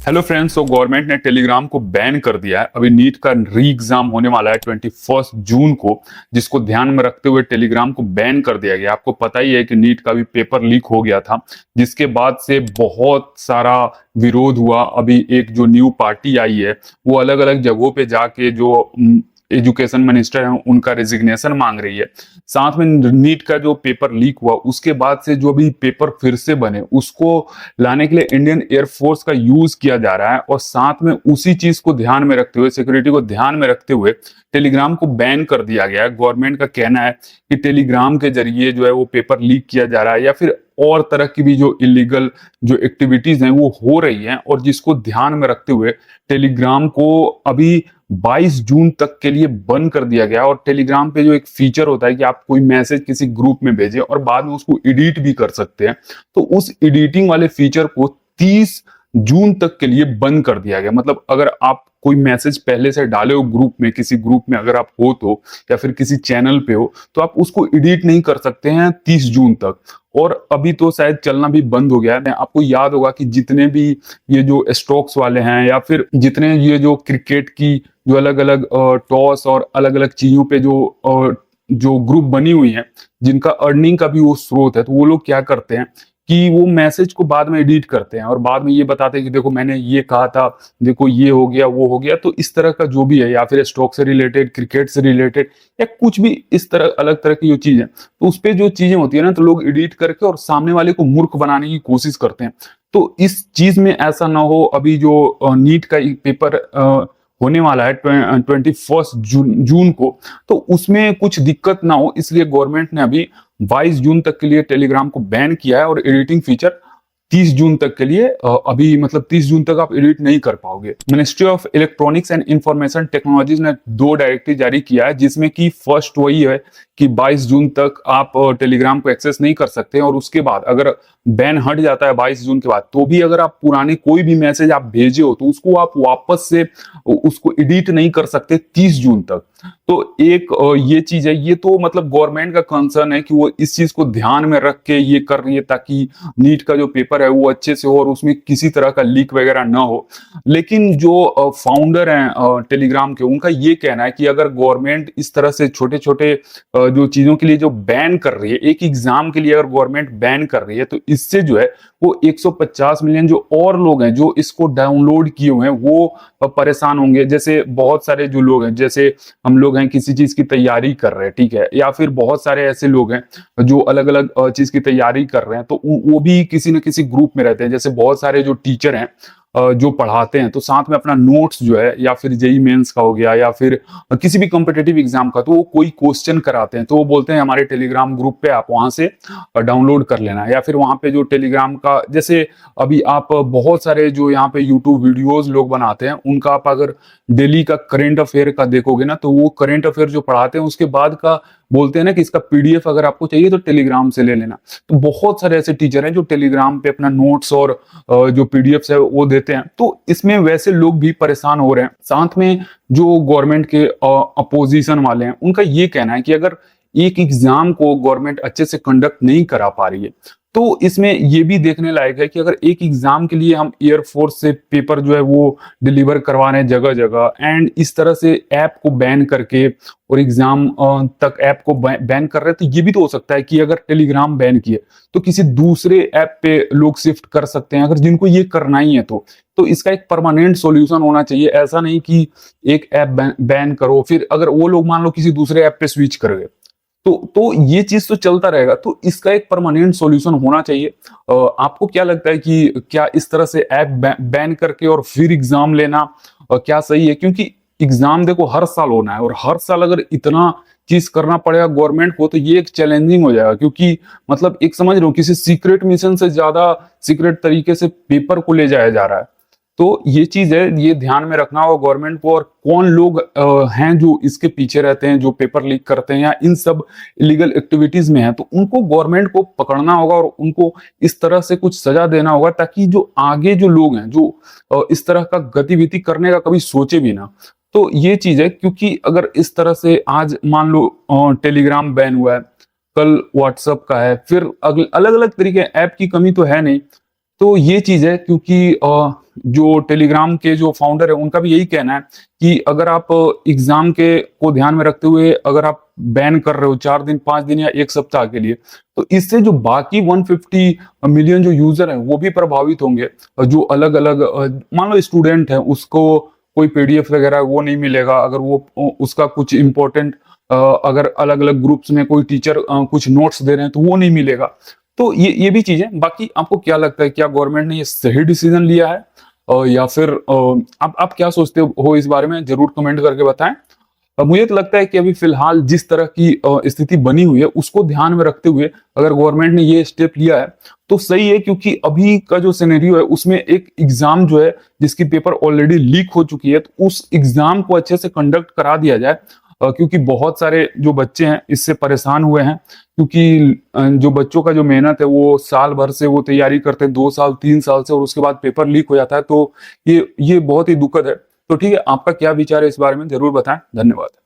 Hello friends. तो government ने Telegram को बैन कर दिया है। अभी नीट का री एग्जाम होने वाला है 21 जून को, जिसको ध्यान में रखते हुए टेलीग्राम को बैन कर दिया गया। आपको पता ही है कि नीट का भी पेपर लीक हो गया था, जिसके बाद से बहुत सारा विरोध हुआ। अभी एक जो न्यू पार्टी आई है वो अलग अलग जगहों पे जाके जो एजुकेशन मिनिस्टर हैं उनका रेजिग्नेशन मांग रही है। साथ में नीट का जो पेपर लीक हुआ उसके बाद से जो भी पेपर फिर से बने उसको लाने के लिए इंडियन एयरफोर्स का यूज किया जा रहा है, और साथ में उसी चीज को ध्यान में रखते हुए, सिक्योरिटी को ध्यान में रखते हुए टेलीग्राम को बैन कर दिया गया है। गवर्नमेंट का कहना है कि टेलीग्राम के जरिए जो है वो पेपर लीक किया जा रहा है, या फिर और तरह की भी जो इलीगल जो एक्टिविटीज हैं वो हो रही हैं, और जिसको ध्यान में रखते हुए टेलीग्राम को अभी 22 जून तक के लिए बंद कर दिया गया। और टेलीग्राम पे जो एक फीचर होता है कि आप कोई मैसेज किसी ग्रुप में भेजें और बाद में उसको एडिट भी कर सकते हैं, तो उस एडिटिंग वाले फीचर को 30 जून तक के लिए बंद कर दिया गया। मतलब अगर आप कोई मैसेज पहले से डाले हो ग्रुप में, किसी ग्रुप में अगर आप हो तो, या फिर किसी चैनल पे हो, तो आप उसको एडिट नहीं कर सकते हैं 30 जून तक। और अभी तो शायद चलना भी बंद हो गया है। आपको याद होगा कि जितने भी ये जो स्टॉक्स वाले हैं, या फिर जितने ये जो क्रिकेट की जो अलग अलग टॉस और अलग अलग चीजों पे जो ग्रुप बनी हुई है, जिनका अर्निंग का भी वो स्रोत है, तो वो लोग क्या करते हैं कि वो मैसेज को बाद में एडिट करते हैं और बाद में ये बताते हैं कि देखो मैंने ये कहा था, देखो ये हो गया वो हो गया। तो इस तरह का जो भी है, या फिर स्टॉक से रिलेटेड, क्रिकेट से रिलेटेड, या कुछ भी इस तरह अलग तरह की जो चीज है, तो उस पर जो चीजें होती है ना, तो लोग एडिट करके और सामने वाले को मूर्ख बनाने की कोशिश करते हैं। तो इस चीज में ऐसा ना हो। अभी जो नीट का पेपर होने वाला है 21 जून को, तो उसमें कुछ दिक्कत ना हो, इसलिए गवर्नमेंट ने अभी 22 जून तक के लिए टेलीग्राम को बैन किया है। और एडिटिंग फीचर 30 जून तक के लिए अभी मतलब 30 जून तक आप एडिट नहीं कर पाओगे। Ministry of electronics and information technologies ने 2 डायरेक्टिव जारी किया है, जिसमें कि फर्स्ट वही है कि 22 जून तक आप टेलीग्राम को एक्सेस नहीं कर सकते, और उसके बाद अगर बैन हट जाता है 22 जून के बाद, तो भी अगर आप पुराने कोई भी मैसेज आप भेजे हो तो उसको आप वापस से उसको एडिट नहीं कर सकते 30 जून तक। तो एक ये चीज है। ये तो मतलब गवर्नमेंट का कंसर्न है कि वो इस चीज को ध्यान में रख के ये कर रही है, ताकि नीट का जो पेपर है वो अच्छे से हो और उसमें किसी तरह का लीक वगैरह ना हो। लेकिन जो फाउंडर हैं टेलीग्राम के, उनका ये कहना है कि अगर गवर्नमेंट इस तरह से छोटे छोटे जो चीजों के लिए जो बैन कर रही है, एक एग्जाम के लिए अगर गवर्नमेंट बैन कर रही है, तो इससे जो है वो 150 मिलियन जो और लोग हैं जो इसको डाउनलोड किए हुए हैं वो परेशान होंगे। जैसे बहुत सारे जो लोग हैं, जैसे हम लोग हैं किसी चीज की तैयारी कर रहे हैं, ठीक है, या फिर बहुत सारे ऐसे लोग हैं जो अलग अलग चीज की तैयारी कर रहे हैं, तो वो भी किसी न किसी ग्रुप में रहते हैं। जैसे बहुत सारे जो टीचर हैं जो पढ़ाते हैं, तो साथ में अपना नोट्स जो है, या फिर जेई मेंस का हो गया, या फिर किसी भी कॉम्पिटेटिव एग्जाम का, तो वो कोई क्वेश्चन कराते हैं, तो वो बोलते हैं हमारे टेलीग्राम ग्रुप पे आप वहां से डाउनलोड कर लेना। या फिर वहां पे जो टेलीग्राम का, जैसे अभी आप बहुत सारे जो यहाँ पे यूट्यूब वीडियोस लोग बनाते हैं, उनका आप अगर डेली का करंट अफेयर का देखोगे ना, तो वो करंट अफेयर जो पढ़ाते हैं उसके बाद का बोलते हैं ना कि इसका पीडीएफ अगर आपको चाहिए तो टेलीग्राम से ले लेना। तो बहुत सारे ऐसे टीचर हैं जो टेलीग्राम पे अपना नोट्स और जो पीडीएफ है वो देते हैं। तो इसमें वैसे लोग भी परेशान हो रहे हैं। साथ में जो गवर्नमेंट के अपोजिशन वाले हैं, उनका ये कहना है कि अगर एक एग्जाम को गवर्नमेंट अच्छे से कंडक्ट नहीं करा पा रही है, तो इसमें ये भी देखने लायक है कि अगर एक एग्जाम के लिए हम एयरफोर्स से पेपर जो है वो डिलीवर करवा रहे हैं जगह जगह, एंड इस तरह से ऐप को बैन करके और एग्जाम तक ऐप को बैन कर रहे हैं, तो ये भी तो हो सकता है कि अगर टेलीग्राम बैन किए तो किसी दूसरे ऐप पे लोग शिफ्ट कर सकते हैं, अगर जिनको ये करना ही है तो इसका एक परमानेंट सॉल्यूशन होना चाहिए। ऐसा नहीं कि एक ऐप बैन करो, फिर अगर वो लोग मान लो किसी दूसरे ऐप पे स्विच कर गए, तो ये चीज तो चलता रहेगा। तो इसका एक परमानेंट सॉल्यूशन होना चाहिए। आपको क्या लगता है कि क्या इस तरह से ऐप बैन करके और फिर एग्जाम लेना क्या सही है? क्योंकि एग्जाम देखो हर साल होना है, और हर साल अगर इतना चीज करना पड़ेगा गवर्नमेंट को, तो ये एक चैलेंजिंग हो जाएगा। क्योंकि मतलब एक समझ रहे हो, किसी सीक्रेट मिशन से ज्यादा सीक्रेट तरीके से पेपर को ले जाया जा रहा है। तो ये चीज है, ये ध्यान में रखना होगा गवर्नमेंट को। और कौन लोग हैं जो इसके पीछे रहते हैं, जो पेपर लीक करते हैं या इन सब इलीगल एक्टिविटीज में हैं, तो उनको गवर्नमेंट को पकड़ना होगा और उनको इस तरह से कुछ सजा देना होगा, ताकि जो आगे जो लोग हैं जो इस तरह का गतिविधि करने का कभी सोचे भी ना। तो ये चीज है। क्योंकि अगर इस तरह से आज मान लो टेलीग्राम बैन हुआ है, कल व्हाट्सएप का है, फिर अलग अलग तरीके ऐप की कमी तो है नहीं, तो ये चीज है, क्योंकि जो टेलीग्राम के जो फाउंडर है उनका भी यही कहना है कि अगर आप एग्जाम के को ध्यान में रखते हुए अगर आप बैन कर रहे हो 4 दिन 5 दिन या एक सप्ताह के लिए, तो इससे जो बाकी 150 मिलियन जो यूजर हैं वो भी प्रभावित होंगे। जो अलग अलग मान लो स्टूडेंट है, उसको कोई पीडीएफ वगैरह वो नहीं मिलेगा, अगर वो उसका कुछ इंपॉर्टेंट अगर अलग अलग ग्रुप्स में कोई टीचर कुछ नोट्स दे रहे हैं तो वो नहीं मिलेगा। तो ये भी चीज है। बाकी आपको क्या लगता है, क्या गवर्नमेंट ने ये सही डिसीजन लिया है या फिर आप क्या सोचते हो इस बारे में, जरूर कमेंट करके बताएं। मुझे तो लगता है कि अभी फिलहाल जिस तरह की स्थिति बनी हुई है उसको ध्यान में रखते हुए अगर गवर्नमेंट ने ये स्टेप लिया है तो सही है, क्योंकि अभी का जो सिनेरियो है उसमें एक एग्जाम जो है जिसकी पेपर ऑलरेडी लीक हो चुकी है, तो उस एग्जाम को अच्छे से कंडक्ट करा दिया जाए, क्योंकि बहुत सारे जो बच्चे हैं इससे परेशान हुए हैं। क्योंकि जो बच्चों का जो मेहनत है वो साल भर से वो तैयारी करते हैं, 2 साल 3 साल से, और उसके बाद पेपर लीक हो जाता है, तो ये बहुत ही दुखद है। तो ठीक है, आपका क्या विचार है इस बारे में, जरूर बताएं। धन्यवाद।